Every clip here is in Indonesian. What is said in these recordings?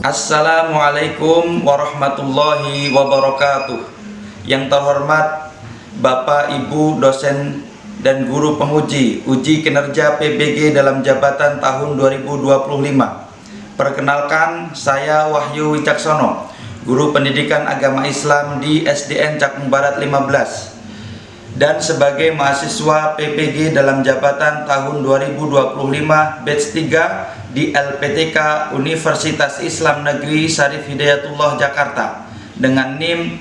Assalamualaikum warahmatullahi wabarakatuh. Yang terhormat Bapak Ibu dosen dan guru penguji uji kinerja PBG dalam jabatan tahun 2025. Perkenalkan, saya Wahyu Wicaksono, guru pendidikan agama Islam di SDN Cakung Barat 15 dan sebagai mahasiswa PPG dalam jabatan tahun 2025 batch 3 di LPTK Universitas Islam Negeri Syarif Hidayatullah Jakarta dengan NIM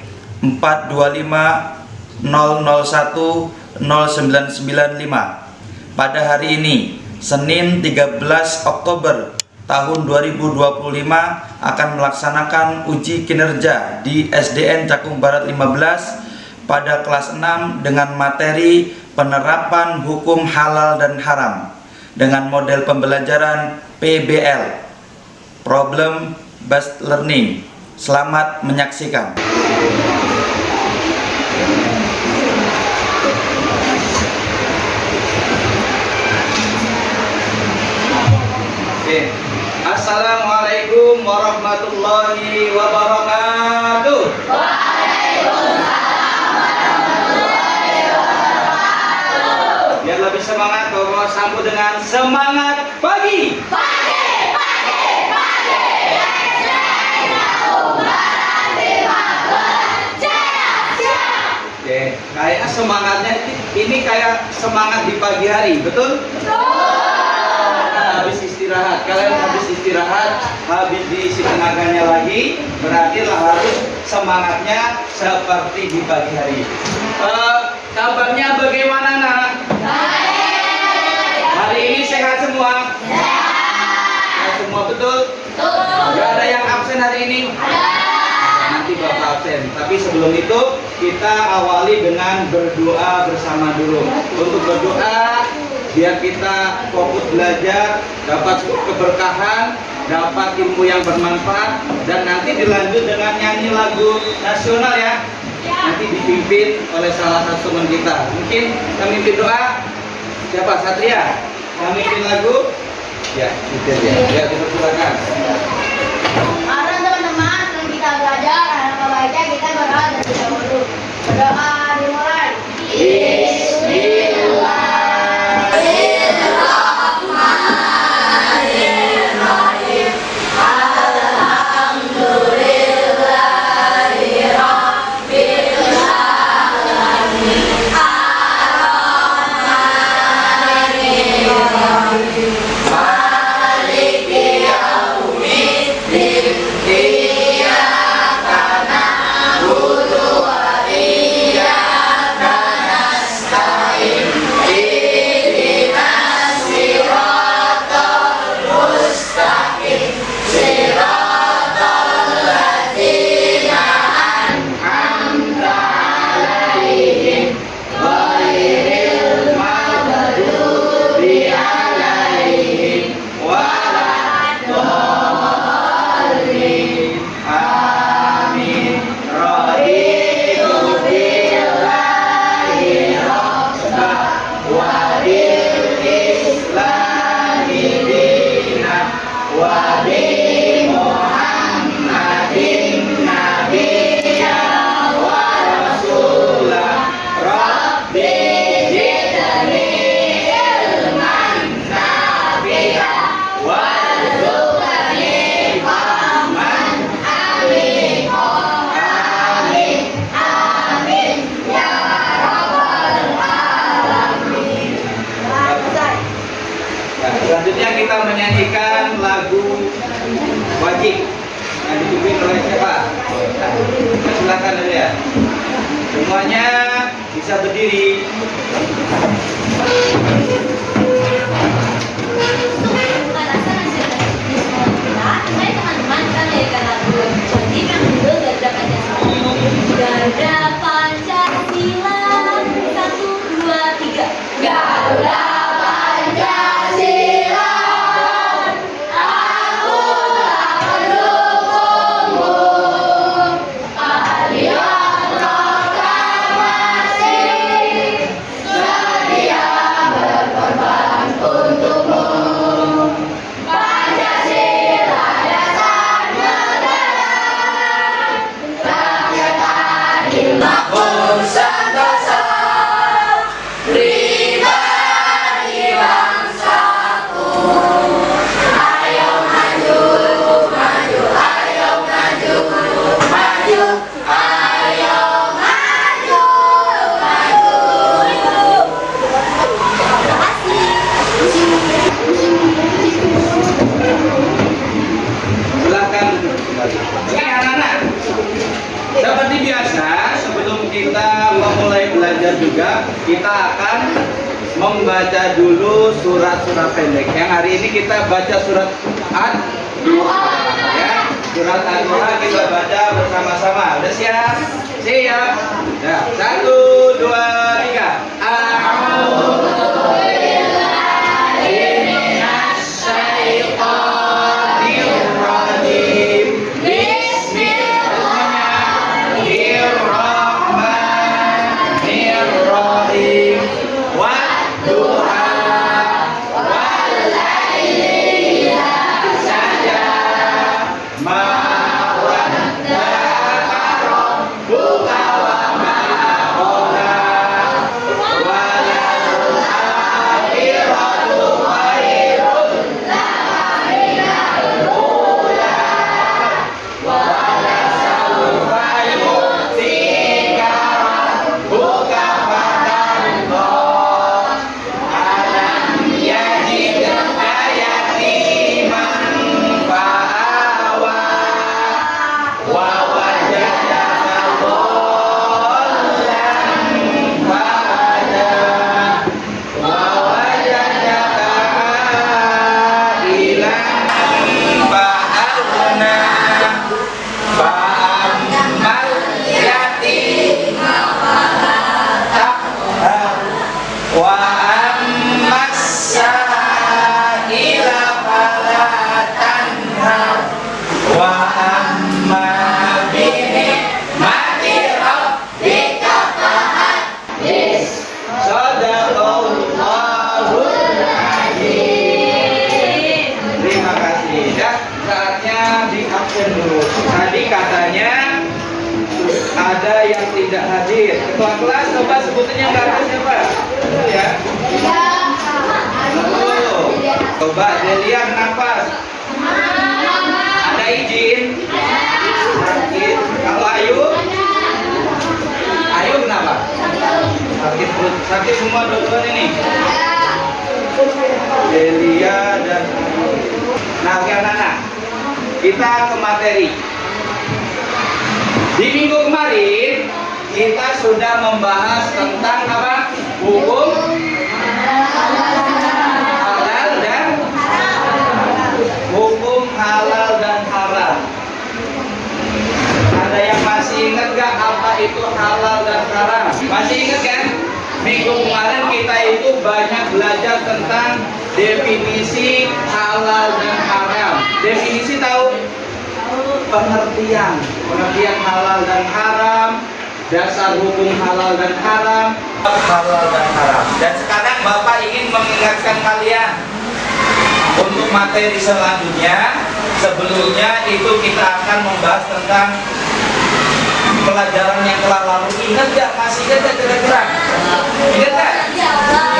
42500109995. Pada hari ini, Senin 13 Oktober tahun 2025 akan melaksanakan uji kinerja di SDN Cakung Barat 15 pada kelas 6 dengan materi penerapan hukum halal dan haram dengan model pembelajaran PBL, Problem Based Learning. Selamat menyaksikan. Assalamualaikum warahmatullahi wabarakatuh. Biar lebih semangat, Bapak sambut dengan semangat pagi. Oke, kayak semangatnya ini kayak semangat di pagi hari, betul? Habis istirahat, kalian habis istirahat, habis diisi tenaganya lagi, berarti harus semangatnya seperti di pagi hari. Kabarnya bagaimana, nak? Hari ini sehat semua? Sehat semua, betul? Gak ada yang absen hari ini? Nanti Bapak absen. Tapi sebelum itu kita awali dengan berdoa bersama dulu. Untuk berdoa biar kita fokus belajar, dapat keberkahan, dapat ilmu yang bermanfaat, dan nanti dilanjut dengan nyanyi lagu nasional ya. Nanti dipimpin oleh salah satu teman kita. Mungkin pemimpin doa siapa? Satria. Pemimpin lagu? Ya, itu ya. Ya, dipersilakan. Mari teman-teman, sebelum kita belajar, anak baca kita berdoa dan kita dulu. Berdoa dimulai. Bismillahirrahmanirrahim. Selanjutnya kita menyanyikan lagu wajib yang dipimpin oleh siapa? Silakan dulu ya. Semuanya bisa berdiri. Garuda Pancasila, 1, 2, 3. Garuda Pancasila, akulah pendukungmu. Alioh proklamasi, sedia berkorban. kita akan membaca dulu surat-surat pendek. Yang hari ini kita baca surat Ad-Duha ya. Surat Ad-Duha kita baca bersama-sama. Udah siap? Siap. Ya, 1, 2, 3. Bismillahirrahmanirrahim. Wadduha wal-laili idza saja ma wadda'aka rabbuka wa ma qala wal akhiratu khairun laka minal ula wa lasawfa yu'tika rabbuka fatarda alam yajidka yatiman fa'awa wa wajadaka dhallan fahada wa wajadaka a'ilan fa'aghna fa'ammal yatima taqhar wa ammas sa'ila fala tanhar wa amma bi ni'mati rabbika fahaddits. Shadaqallahul azim. Terima kasih. Ya, saatnya di absen dulu. Tadi katanya ada yang tidak hadir. Ketua kelas coba sebutin yang nggak ada siapa? Betul ya. Betul. Coba Delian nafas. Ada izin? Sakit. Kalau Ayu? Ayu kenapa? Sakit perut. Sakit semua dua-duanya ini. Delia dan Ayu. Nah, oke anak-anak. Kita ke materi. Di minggu kemarin kita sudah membahas tentang apa? Hukum halal dan hukum halal dan haram. Ada yang masih ingat gak apa itu halal dan haram? Masih ingat kan? Minggu kemarin kita itu banyak belajar tentang definisi halal dan haram. Definisi tahu? Pengertian halal dan haram, dasar hukum halal dan haram, halal dan haram. Dan sekarang Bapak ingin mengingatkan kalian untuk materi selanjutnya. Sebelumnya itu kita akan membahas tentang pelajaran yang telah lalu. Ingat gak? Masih ingat gak kira-kira? Ingat gak?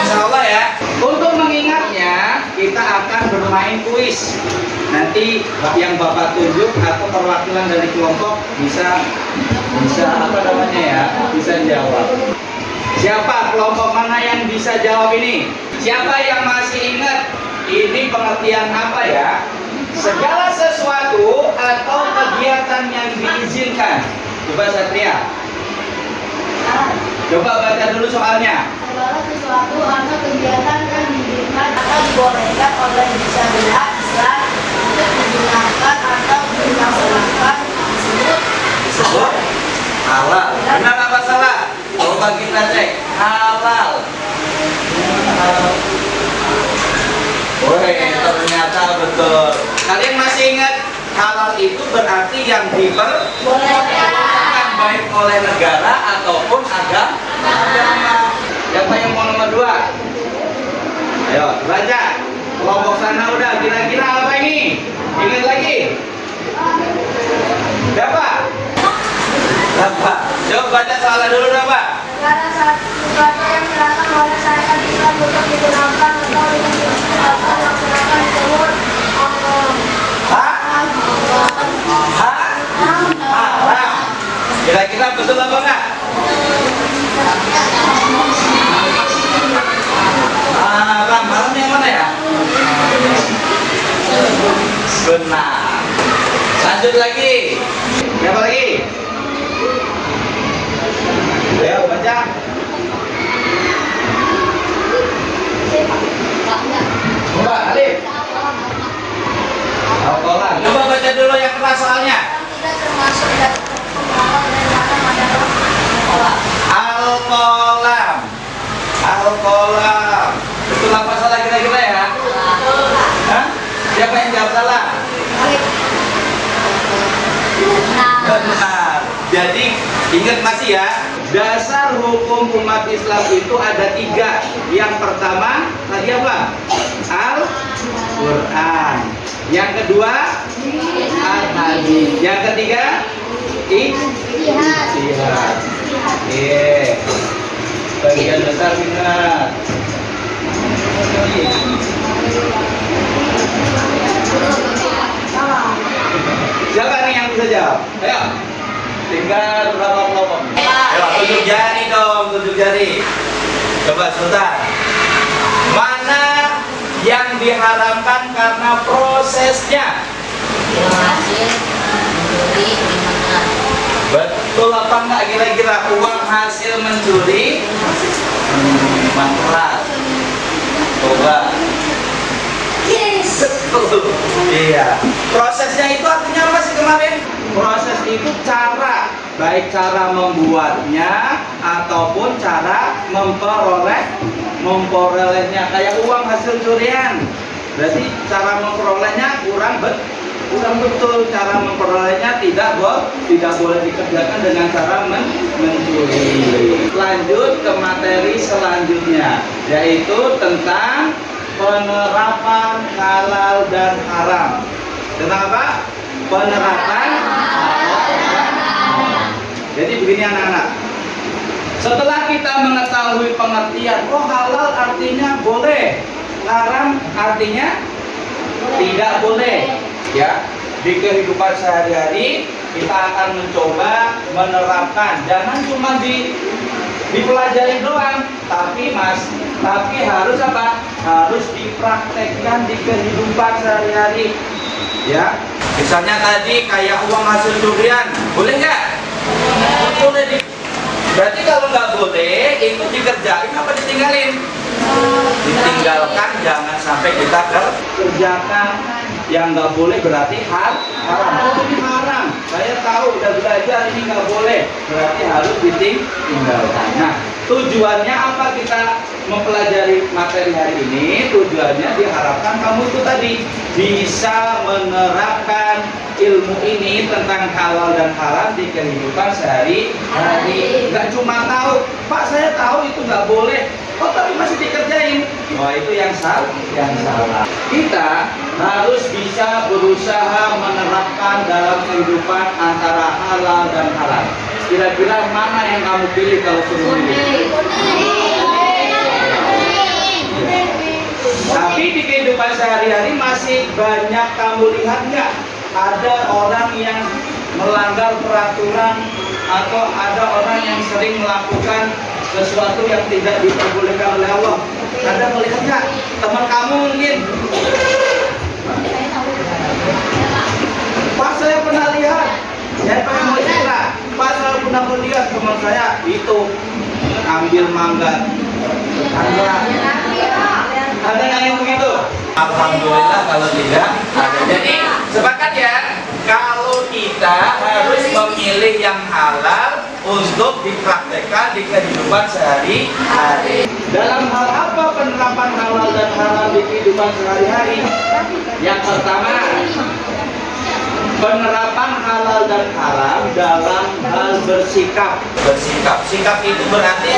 Insya Allah ya. Untuk mengingatnya kita akan bermain kuis. Nanti yang Bapak tunjuk atau perwakilan dari kelompok bisa apa namanya ya, bisa jawab. Siapa kelompok mana yang bisa jawab ini? Siapa yang masih ingat ini pengertian apa ya? Segala sesuatu atau kegiatan yang diizinkan. Coba Satria. Coba baca dulu soalnya. Segala sesuatu atau kegiatan yang diizinkan atau dibolehkan oleh syariat Islam untuk digunakan atau dilaksanakan disebut Halal. Benar apa salah? Coba kita cek. Halal. Woi, ternyata betul. Kalian masih ingat halal itu berarti yang diperbolehkan baik oleh negara ataupun agama. Siapa yang mau nomor 2? Ayo baca. Kelompok sana udah. Kira-kira apa ini? Ingat lagi? Siapa? Siapa? Coba baca salah dulu Pak. segala sesuatu yang dilarang oleh syariat Islam untuk digunakan atau dilaksanakan disebut Haram. Kira-kira betul apa enggak? Haram. Haram yang mana ya? Benar. Lanjut lagi. Siapa lagi? Ayo baca. kolam. Betul apa salah kira-kira ya? Hah? Siapa yang jawab salah? Benar. Jadi ingat masih ya, dasar hukum umat Islam itu ada 3. Yang pertama tadi apa? Al-Quran. Yang kedua Al-Hadis. Yang ketiga Ijtihad. Oke. Bagian besar benar. Siapa nih yang bisa jawab? Ayo. Tinggal berapa kelompok? Ayo, tunjuk jari dong, tunjuk jari. Coba Sultan. Mana yang diharamkan karena prosesnya? Betul apa enggak kira-kira uang hasil mencuri? Mangkrak. Coba. Betul. Iya. Prosesnya itu artinya apa sih kemarin? Proses itu cara, baik cara membuatnya ataupun cara memperolehnya. Kayak uang hasil curian. Berarti cara memperolehnya kurang betul. Cara memperolehnya tidak boleh dikerjakan dengan cara mencuri. Lanjut ke materi selanjutnya, yaitu tentang penerapan halal dan haram. Tentang apa? Penerapan halal dan haram. Jadi begini anak-anak. Setelah kita mengetahui pengertian, halal artinya boleh, haram artinya tidak boleh. Ya, di kehidupan sehari-hari kita akan mencoba menerapkan. Jangan cuma dipelajari doang, tapi harus apa? Harus dipraktekkan di kehidupan sehari-hari. Ya, misalnya tadi kayak uang hasil curian, boleh nggak? Boleh. Berarti kalau nggak boleh, itu dikerjain apa ditinggalin? Ditinggalkan, jangan sampai kita kerjakan. Yang nggak boleh berarti haram. Oh, ini haram. Saya tahu, udah belajar ini nggak boleh, berarti harus ditinggalkan. Nah, tujuannya apa kita mempelajari materi hari ini? Tujuannya diharapkan kamu itu tadi bisa menerapkan ilmu ini tentang halal dan haram di kehidupan sehari-hari. Nggak cuma tahu, Pak saya tahu itu nggak boleh, tapi masih dikerjain. Wah, itu yang salah. Kita harus bisa berusaha menerapkan dalam kehidupan antara halal dan haram. Kira-kira mana yang kamu pilih kalau suruh pilih? Tapi di kehidupan sehari-hari masih banyak kamu lihat nggak? Ada orang yang melanggar peraturan atau ada orang yang sering melakukan sesuatu yang tidak diperbolehkan oleh Allah. Ada melihat nggak? Teman kamu mungkin. Pak saya pernah lihat. Saya pengen mau cerita. Pak saya pernah melihat teman saya itu ambil mangga. Ada yang begitu? Alhamdulillah kalau tidak ada. Jadi sepakat ya, kalau kita harus memilih yang halal untuk dipraktekkan di kehidupan sehari-hari. Dalam hal apa penerapan halal dan haram di kehidupan sehari-hari? Yang pertama, penerapan halal dan haram dalam hal bersikap. Sikap itu berarti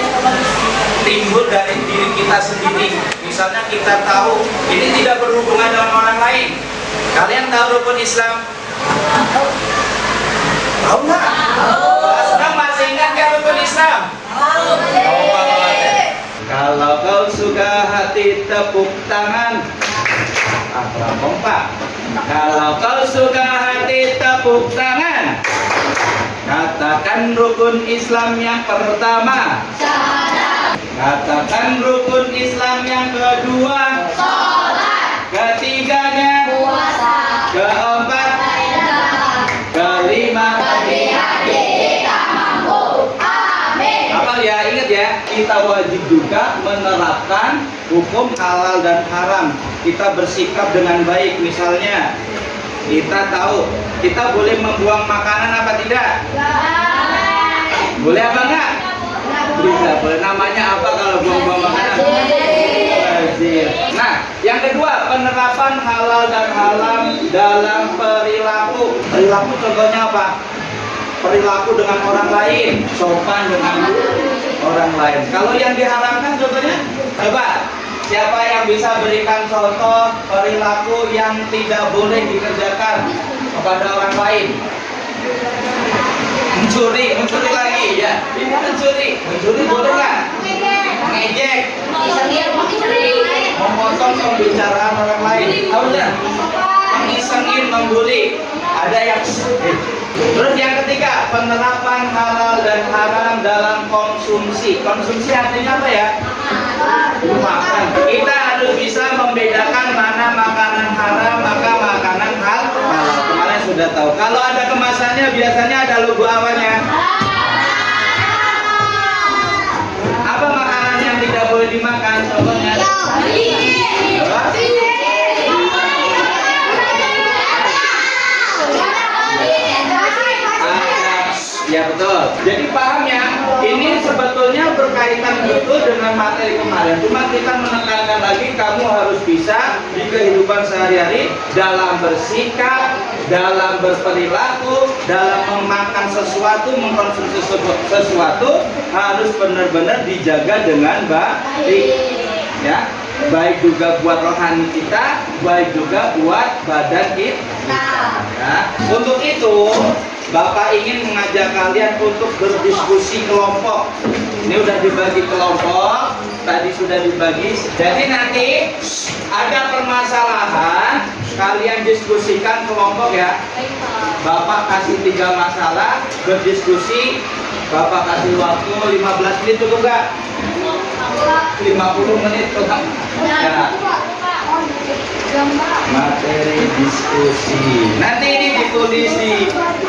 timbul dari diri kita sendiri. Misalnya kita tahu ini tidak berhubungan dengan orang lain. Kalian tahu rukun Islam? Tahu nggak? Sekarang masih ingat nggak rukun Islam? Kalau kau suka hati tepuk tangan. Kompak. Kalau kau suka hati tepuk tangan. Katakan rukun Islam yang pertama. Katakan rukun Islam yang kedua. Ketiganya puasa. Keempat kelima hafal ya, ingat ya, kita wajib juga menerapkan hukum halal dan haram. Kita bersikap dengan baik. Misalnya kita tahu kita boleh membuang makanan apa tidak? Boleh apa enggak? Tidak boleh. Namanya apa kalau buang-buang makanan. Lazim. Nah, yang kedua, penerapan halal dan haram dalam perilaku. Perilaku contohnya apa? Perilaku dengan orang lain, sopan dengan orang lain. Kalau yang diharamkan contohnya, coba siapa yang bisa berikan contoh perilaku yang tidak boleh dikerjakan kepada orang lain? Mencuri lagi ya. Ini mencuri boleh nggak? Ngejek, memotong pembicaraan orang lain. Tahu nggak? Mengisengin, membuli. Ada yang Terus yang ketiga, penerapan halal dan haram dalam konsumsi. Konsumsi artinya apa ya? Makan. Kita harus bisa membedakan mana makanan haram, maka makanan halal. Kemarin sudah tahu. Kalau ada kemasannya biasanya ada logo awalnya. Apa makanan yang tidak boleh dimakan? Contohnya. Ya betul. Jadi paham ya, ini sebetulnya berkaitan betul dengan materi kemarin. Cuma kita menekankan lagi, kamu harus bisa di kehidupan sehari-hari dalam bersikap, dalam berperilaku, dalam memakan sesuatu, mengkonsumsi sesuatu harus benar-benar dijaga dengan baik. Ya, baik juga buat rohani kita, baik juga buat badan kita. Ya. Untuk itu Bapak ingin mengajak kalian untuk berdiskusi kelompok. Ini udah dibagi kelompok, tadi sudah dibagi. Jadi nanti ada permasalahan, kalian diskusikan kelompok ya. Bapak kasih 3 masalah, berdiskusi. Bapak kasih waktu 15 menit cukup nggak? 50 menit cukup. Ya. Materi diskusi. Nanti ini ditulis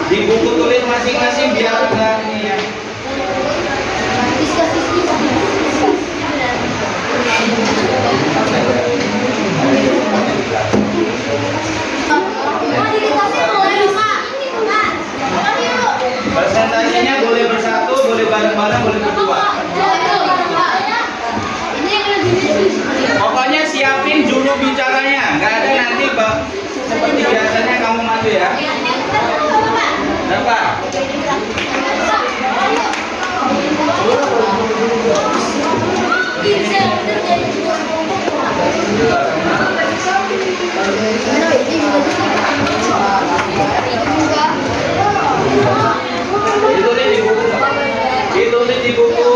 di buku tulis masing-masing biar enggak ini ya. Presentasinya boleh bersatu, boleh bareng-bareng, boleh berdua. Pokoknya siapin juru bicaranya, nggak ada nanti seperti biasanya kamu maju ya. Berapa? Ditulis di buku.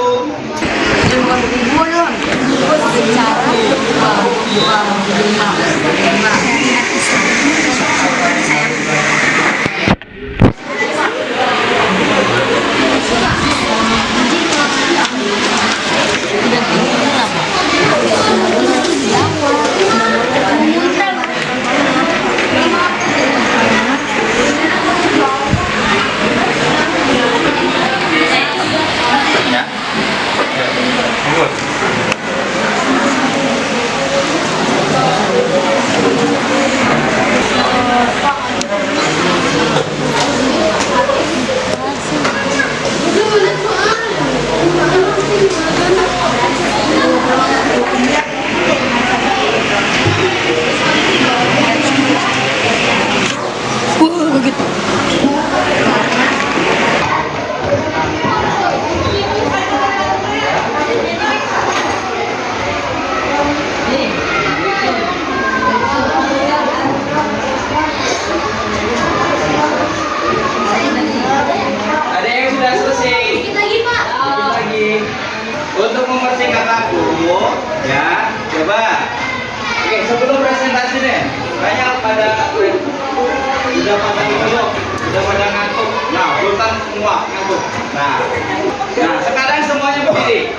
Untuk mempersingkat aku, ya, coba. Oke, sebelum presentasi deh, banyak pada udah pada ngantuk, udah pada ngantuk. Nah, sultan semua ngantuk. Nah, sekarang semuanya berdiri.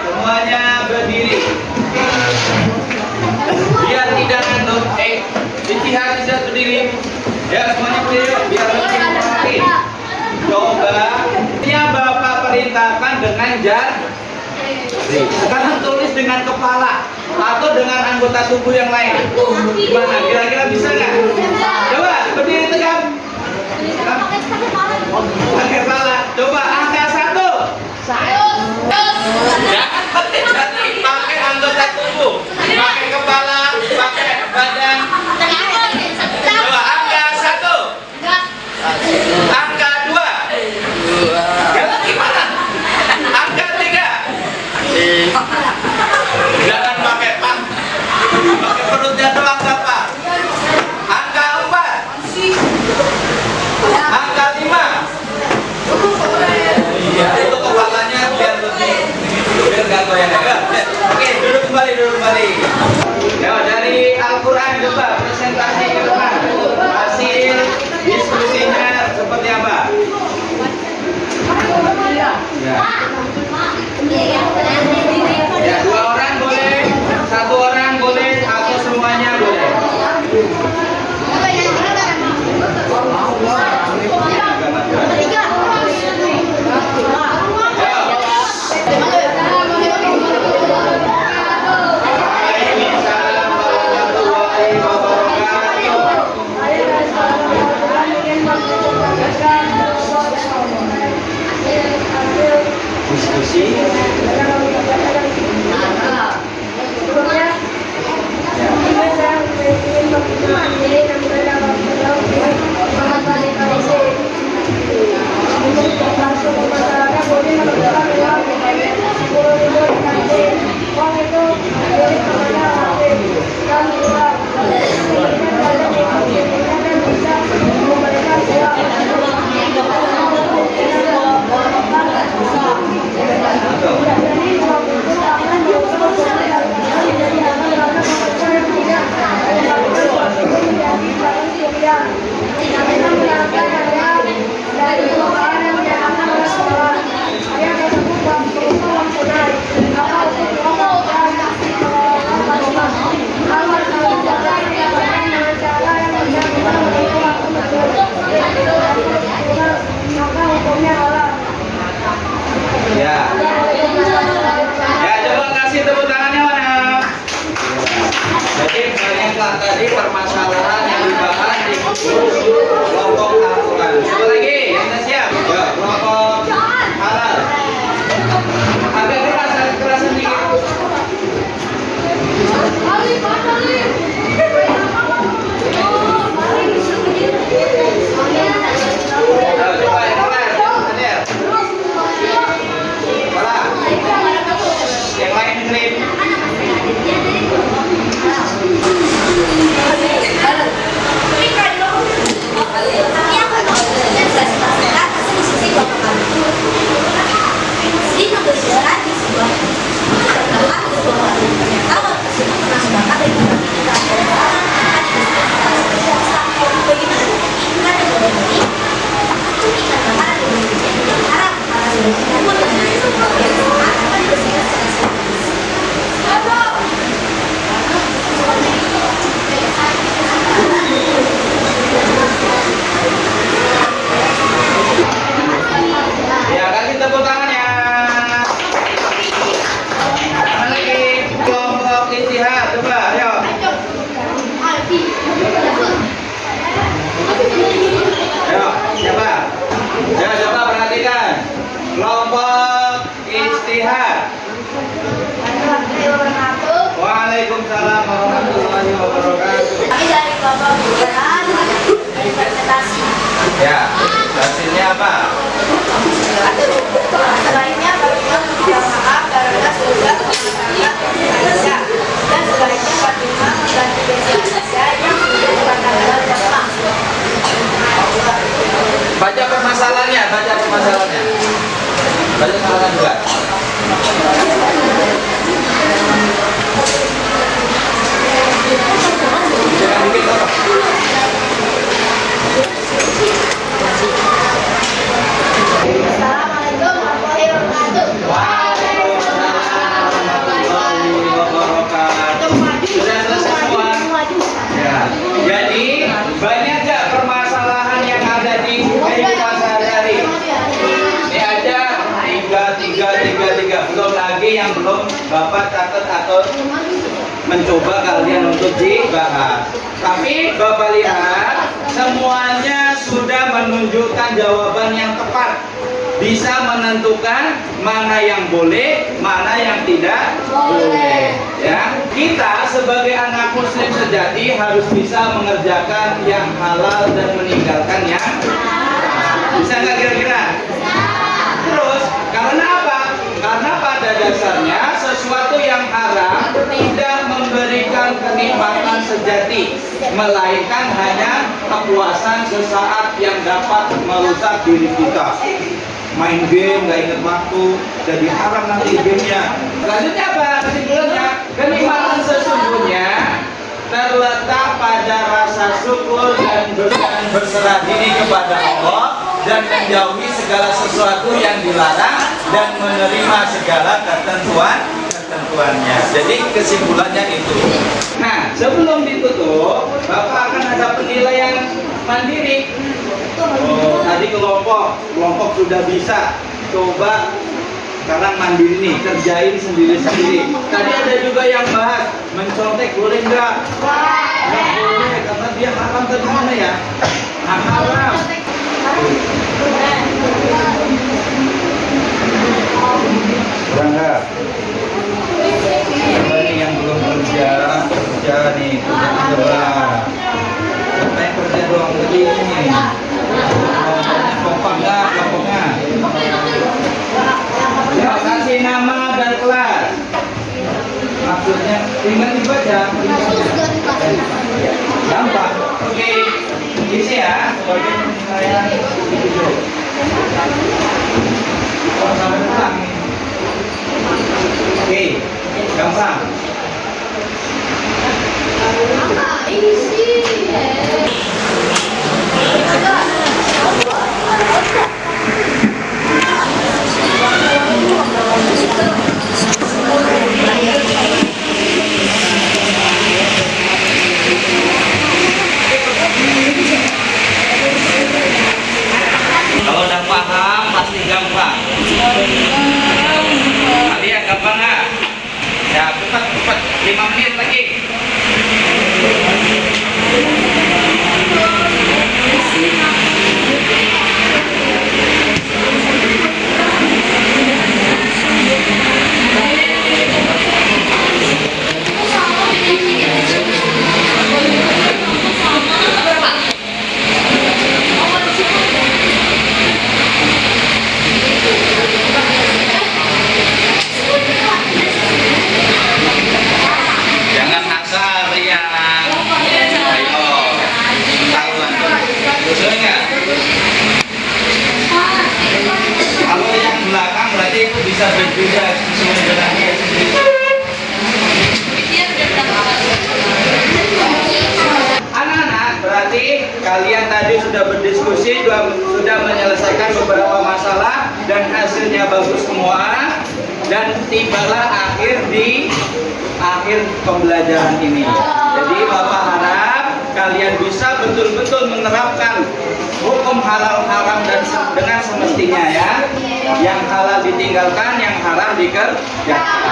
Biar tidak ngantuk. Istihad tidak berdiri. Ya, semuanya berdiri. Biar lebih menarik. Coba, ini Bapak perintahkan dengan jari. Sekarang tulis dengan kepala atau dengan anggota tubuh yang lain. Gimana? Kira-kira bisa nggak? Coba berdiri tegak. Pakai kepala. Coba angka 1. Jangan pakai coba presentasi ke depan. Hasil diskusinya seperti apa? Ya. Ya, 2 orang boleh, 1 orang boleh, atau semuanya boleh. Waalaikumsalam warahmatullahi wabarakatuh. Diskusi. Ya. Ya, coba kasih tepuk tangannya mana? Jadi banyak tadi permasalahan yang dibahas di kelompok aturan. Coba lagi, yang sudah siap? Ya, kelompok halal. Agak keras sedikit. Coba yang keras, hadir. Salah. Yang lain dengerin. Ya, kasih tepuk tangannya. Mana lagi? Kelompok istihad, coba, ayo. Ayo, siapa? Ya, coba perhatikan. Kelompok istihad. Waalaikumsalam warahmatullahi wabarakatuh. Kami dari kelompok bulan dari presentasi. Ya, hasilnya apa? Selainnya Fatima meminta maaf karena sudah mengatakan Indonesia dan sebaliknya Fatima mengganti baju Indonesia yang sudah dikatakan Jepang. Baca permasalahannya. Baca permasalahan juga. Jangan dikit apa? Assalamualaikum warahmatullahi wabarakatuh. Waalaikumsalam warahmatullahi wabarakatuh. Sudah selesai semua? Ya. Jadi banyak gak permasalahan yang ada di kehidupan sehari-hari? Ini aja tiga. Belum lagi yang belum Bapak catat atau mencoba kalian untuk dibahas. Tapi Bapak lihat semuanya sudah menunjukkan jawaban yang tepat. Bisa menentukan mana yang boleh, mana yang tidak boleh. Ya, kita sebagai anak muslim sejati harus bisa mengerjakan yang halal dan meninggalkan yang haram. Bisa nggak kira-kira? Terus, karena apa? Karena pada dasarnya sesuatu yang haram tidak memberikan kenikmatan sejati, melainkan hanya kepuasan sesaat yang dapat merusak diri kita. Main game nggak inget waktu, jadi haram nanti gamenya. Selanjutnya apa? Kesimpulannya, kenikmatan sesungguhnya terletak pada rasa syukur dan berserah diri kepada Allah dan menjauhi segala sesuatu yang dilarang dan menerima segala ketentuannya. Jadi kesimpulannya itu. Nah, sebelum ditutup, Bapak akan ada penilaian mandiri. Oh, tadi kelompok sudah bisa. Coba sekarang mandiri nih, kerjain sendiri-sendiri. Tadi ada juga yang bahas, mencontek boleh nggak? Nggak boleh, karena dia haram tadi mana ya? Haram. Kurang nggak? Siapa nih yang belum kerja nih, kerja. Siapa yang kerja doang tadi ini? Kompak nggak? Kelompoknya? Ya, kasih nama dan kelas. Maksudnya tinggal dibaca. Gampang. Oke. Isi ya sebagai penilaian video. Sama ulang. Oke. Gampang. Isi. Kalau udah paham pasti gampang. Kalian gampang nggak? Ya cepat 5 menit lagi. Jangan maksa Rian. Ayo. Tahu kan? Betul nggak? Kalau yang belakang berarti itu bisa berbeda sesuai dengan dia sendiri. Anak-anak, berarti kalian tadi sudah berdiskusi, sudah menyelesaikan beberapa masalah dan hasilnya bagus semua. Dan tibalah akhir pembelajaran ini. Jadi Bapak harap kalian bisa betul-betul menerapkan hukum halal haram dan dengan semestinya ya. Yang halal ditinggalkan, yang haram dikerjakan.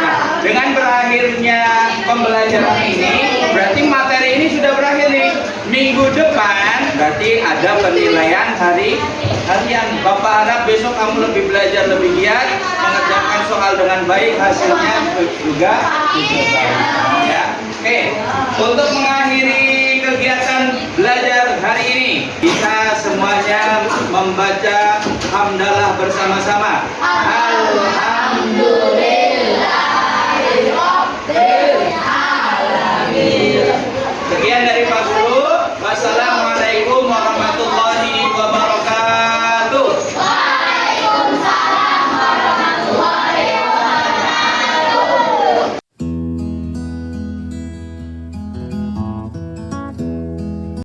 Nah, dengan berakhirnya pembelajaran ini, berarti materi ini sudah berakhir nih. Minggu depan berarti ada penilaian harian. Bapak harap besok kamu lebih belajar lebih giat, mengerjakan soal dengan baik, hasilnya juga baik. Ya. Oke, untuk mengakhiri kegiatan belajar hari ini, kita semuanya membaca hamdalah bersama-sama. Alhamdulillahirobbilalamin. Sekian dari Pak Guru. Wassalamualaikum.